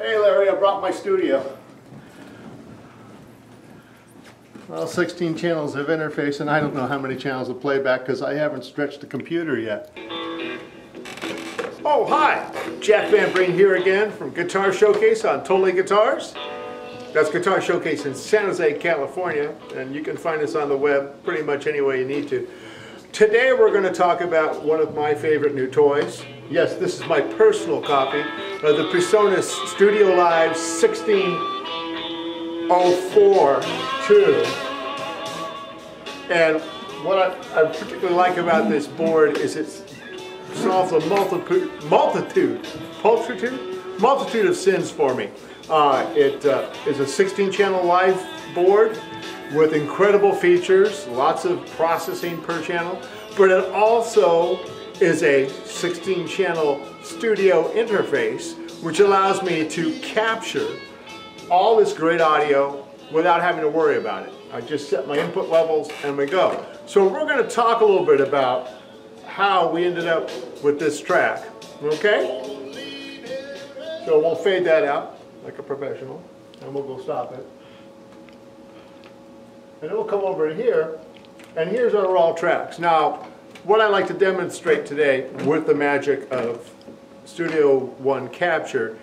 Hey Larry, I brought my studio. Well, 16 channels of interface, and I don't know how many channels of playback because I haven't stretched the computer yet. Oh, hi! Jack Van Breen here again from Guitar Showcase on Totally Guitars. That's Guitar Showcase in San Jose, California, and you can find us on the web pretty much any way you need to. Today we're going to talk about one of my favorite new toys. Yes, this is my personal copy of the PreSonus StudioLive 1604-2. And what I particularly like about this board is it solves a multitude of sins for me. It is a 16-channel live board with incredible features, lots of processing per channel, but it also is a 16-channel studio interface, which allows me to capture all this great audio without having to worry about it. I just set my input levels and we go. So we're going to talk a little bit about how we ended up with this track, okay? So we'll fade that out like a professional, and we'll go stop it. And then we'll come over to here, and here's our raw tracks. Now, what I like to demonstrate today with the magic of Studio One Capture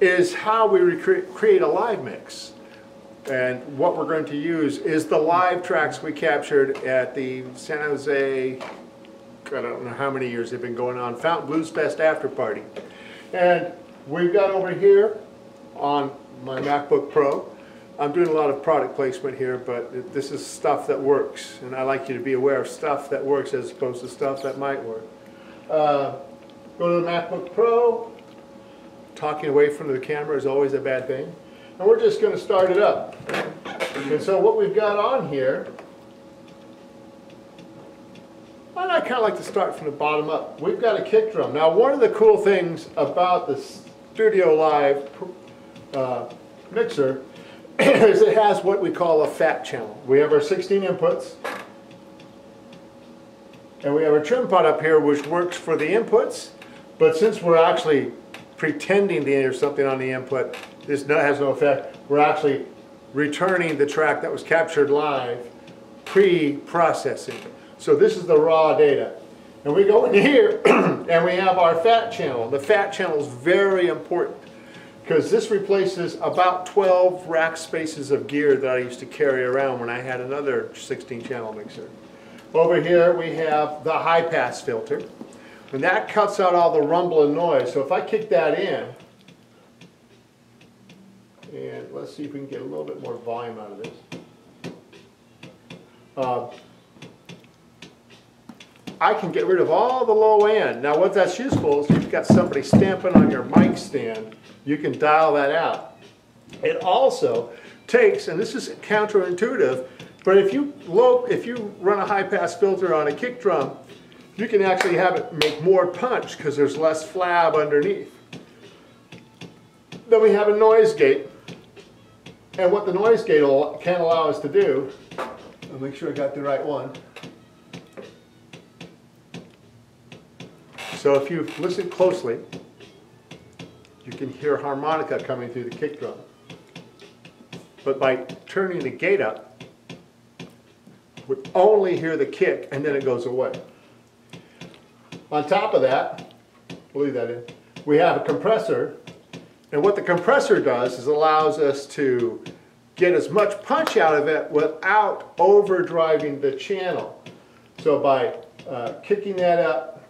is how we create a live mix. And what we're going to use is the live tracks we captured at the San Jose, I don't know how many years they've been going on, Fountain Blues Fest after party. And we've got over here on my MacBook Pro, I'm doing a lot of product placement here, but this is stuff that works, and I like you to be aware of stuff that works as opposed to stuff that might work. Go to the MacBook Pro. Talking away from the camera is always a bad thing. And we're just going to start it up. And so what we've got on here, and I kind of like to start from the bottom up. We've got a kick drum. Now, one of the cool things about the StudioLive mixer is it has what we call a fat channel. We have our 16 inputs, and we have a trim pot up here which works for the inputs, but since we're actually pretending to enter something on the input, this has no effect. We're actually returning the track that was captured live, pre-processing. So this is the raw data. And we go in here and we have our fat channel. The fat channel is very important because this replaces about 12 rack spaces of gear that I used to carry around when I had another 16-channel mixer. Over here we have the high-pass filter, and that cuts out all the rumble and noise. So if I kick that in, and let's see if we can get a little bit more volume out of this. I can get rid of all the low end. Now what that's useful is if you've got somebody stamping on your mic stand, you can dial that out. It also takes, and this is counterintuitive, but if you run a high-pass filter on a kick drum, you can actually have it make more punch because there's less flab underneath. Then we have a noise gate, and what the noise gate can allow us to do, I'll make sure I got the right one. So if you listen closely, you can hear harmonica coming through the kick drum. But by turning the gate up, we only hear the kick and then it goes away. On top of that, we'll leave that in, we have a compressor. And what the compressor does is allows us to get as much punch out of it without overdriving the channel. So by kicking that up,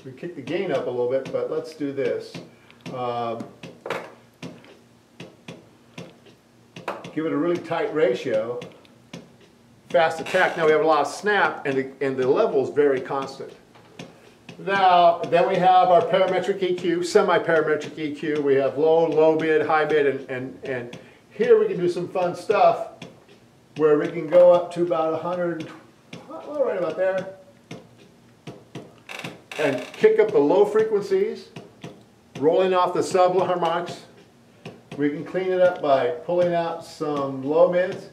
we kick the gain up a little bit, but let's do this. Give it a really tight ratio. Fast attack. Now we have a lot of snap, and the level is very constant. Now, then we have our parametric EQ, semi-parametric EQ. We have low mid, high mid, and here we can do some fun stuff where we can go up to about 100, well, right about there, and kick up the low frequencies, rolling off the sub-harmonics. We can clean it up by pulling out some low mids,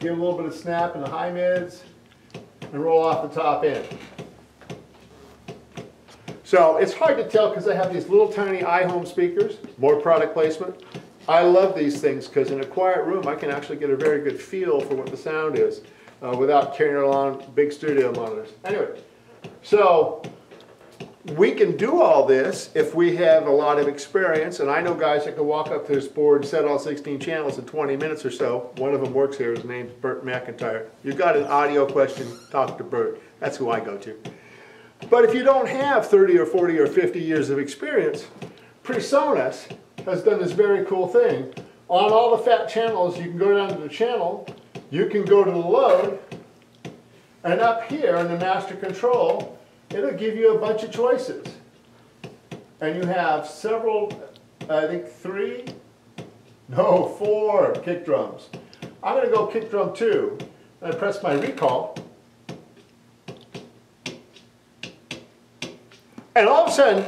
give a little bit of snap in the high mids, and roll off the top end. So it's hard to tell because I have these little tiny iHome speakers, more product placement. I love these things because in a quiet room I can actually get a very good feel for what the sound is without carrying along big studio monitors. Anyway, so we can do all this if we have a lot of experience, and I know guys that can walk up to this board and set all 16 channels in 20 minutes or so. One of them works here, his name's Bert McIntyre. You've got an audio question, talk to Bert. That's who I go to. But if you don't have 30 or 40 or 50 years of experience, PreSonus has done this very cool thing. On all the fat channels, you can go down to the channel, you can go to the load, and up here in the master control, it'll give you a bunch of choices. And you have several, I think 4 kick drums. I'm going to go kick drum 2, and I press my recall. And all of a sudden,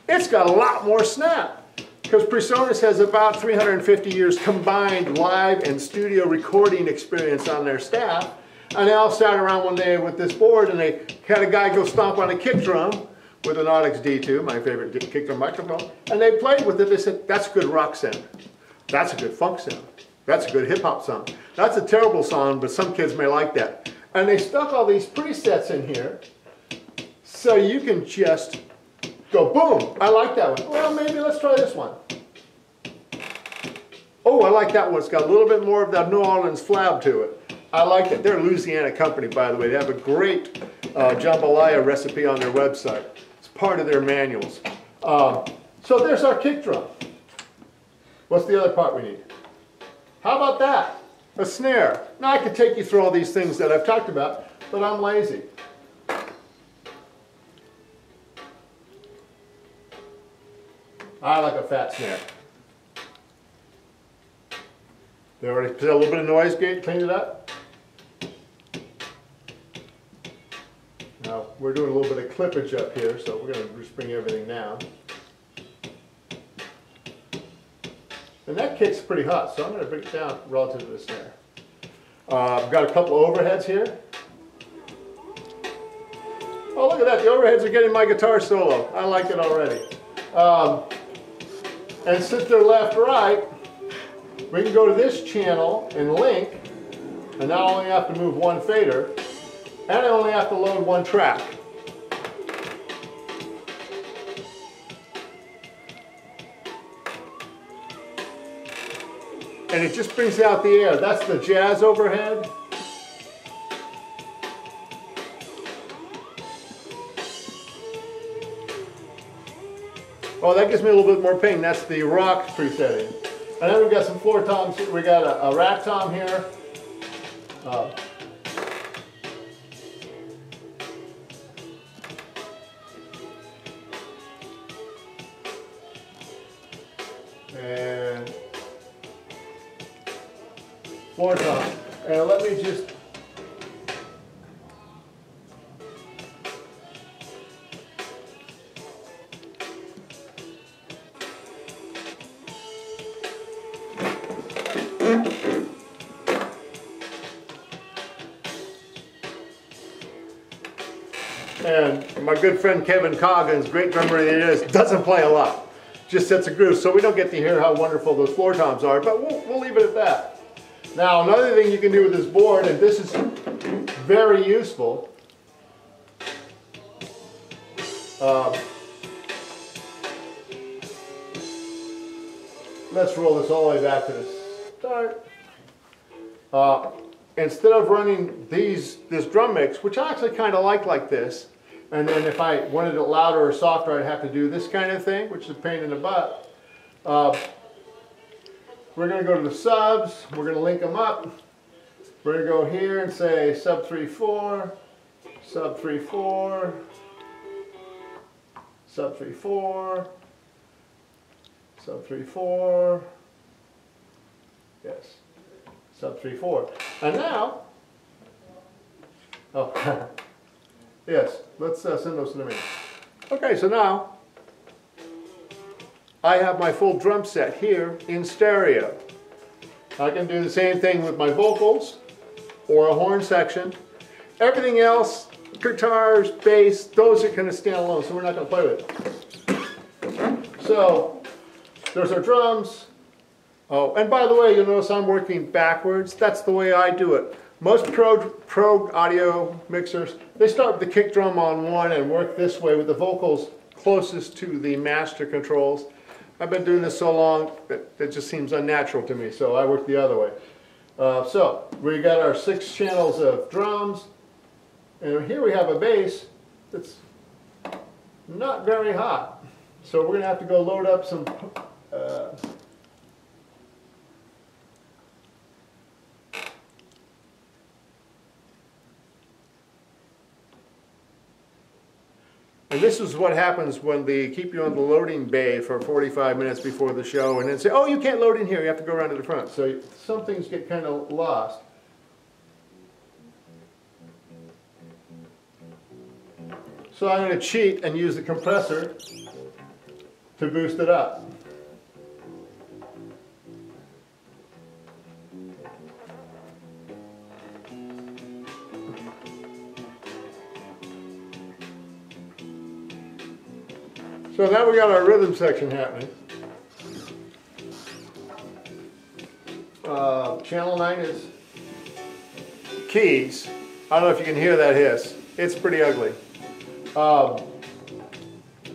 it's got a lot more snap. Because PreSonus has about 350 years combined live and studio recording experience on their staff. And they all sat around one day with this board and they had a guy go stomp on a kick drum with an Audix D2, my favorite kick drum microphone, and they played with it. They said, that's a good rock sound. That's a good funk sound. That's a good hip hop sound. That's a terrible sound, but some kids may like that. And they stuck all these presets in here so you can just go boom, I like that one. Well, maybe let's try this one. Oh, I like that one. It's got a little bit more of that New Orleans flab to it. I like it. They're a Louisiana company, by the way. They have a great jambalaya recipe on their website. It's part of their manuals. So there's our kick drum. What's the other part we need? How about that? A snare. Now I could take you through all these things that I've talked about, but I'm lazy. I like a fat snare. They already put a little bit of noise gate, cleaned it up. Now we're doing a little bit of clippage up here, so we're going to just bring everything down. And that kick's pretty hot, so I'm going to bring it down relative to the snare. I've got a couple of overheads here. Oh, look at that. The overheads are getting my guitar solo. I like it already. And since they're left-right, we can go to this channel and link, and now I only have to move one fader, and I only have to load one track. And it just brings out the air. That's the jazz overhead. Oh, that gives me a little bit more ping. That's the rock presetting. And then we've got some floor toms. We got a rack tom here. And floor tom. And let me just and my good friend Kevin Coggins, great drummer that he is, doesn't play a lot. Just sets a groove, so we don't get to hear how wonderful those floor toms are, but we'll leave it at that. Now, another thing you can do with this board, and this is very useful, let's roll this all the way back to the start. Instead of running this drum mix, which I actually kind of like this, and then if I wanted it louder or softer, I'd have to do this kind of thing, which is a pain in the butt. We're going to go to the subs, we're going to link them up. We're going to go here and say sub 3-4, sub 3-4, sub 3-4, sub 3-4, yes, sub 3-4. And now, oh, yes, let's send those to me. Okay, so now I have my full drum set here in stereo. I can do the same thing with my vocals or a horn section. Everything else, guitars, bass, those are going to stand alone, so we're not going to play with it. So there's our drums. Oh, and by the way, you'll notice I'm working backwards. That's the way I do it. Most pro audio mixers, they start with the kick drum on one and work this way with the vocals closest to the master controls. I've been doing this so long that it just seems unnatural to me, so I work the other way. So we got our 6 channels of drums, and here we have a bass that's not very hot. So we're going to have to go load up some and this is what happens when they keep you on the loading bay for 45 minutes before the show and then say, oh, you can't load in here, you have to go around to the front. So some things get kind of lost. So I'm going to cheat and use the compressor to boost it up. So now we got our rhythm section happening. Channel 9 is keys. I don't know if you can hear that hiss. It's pretty ugly.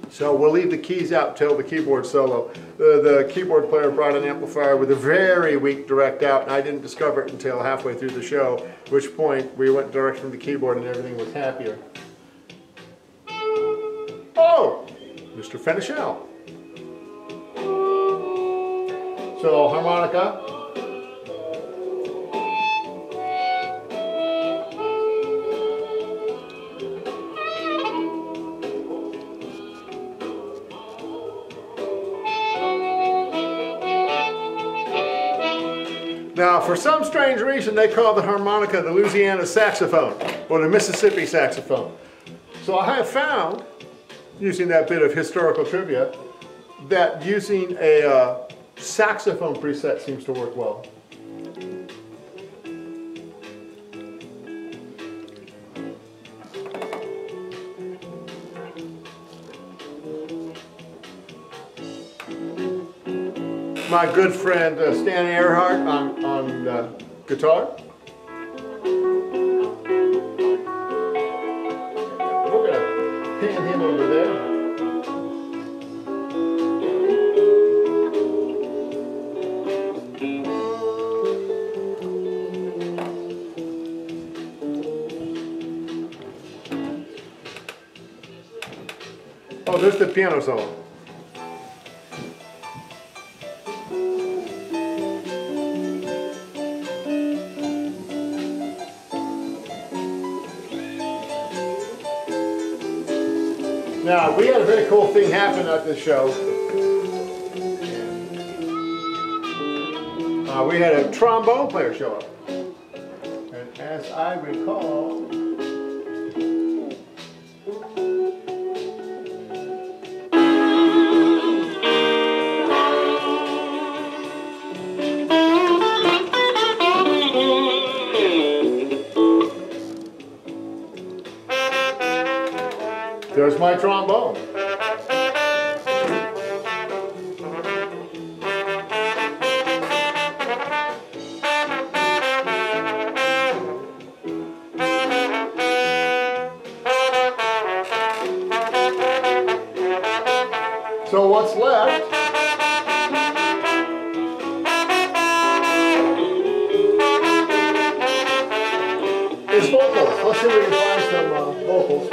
So we'll leave the keys out till the keyboard solo. The keyboard player brought an amplifier with a very weak direct out, and I didn't discover it until halfway through the show, at which point we went direct from the keyboard and everything was happier. Oh! Mr. Fenichel. So harmonica. Now, for some strange reason, they call the harmonica the Louisiana saxophone or the Mississippi saxophone. So I have found, using that bit of historical trivia, that using a saxophone preset seems to work well. My good friend Stan Earhart on guitar. We're going to pan him over there. Oh, there's the piano solo. Now, we had a very cool thing happen at this show. We had a trombone player show up. And as I recall, there's my trombone. So what's left is vocals. Let's see if we can find some vocals.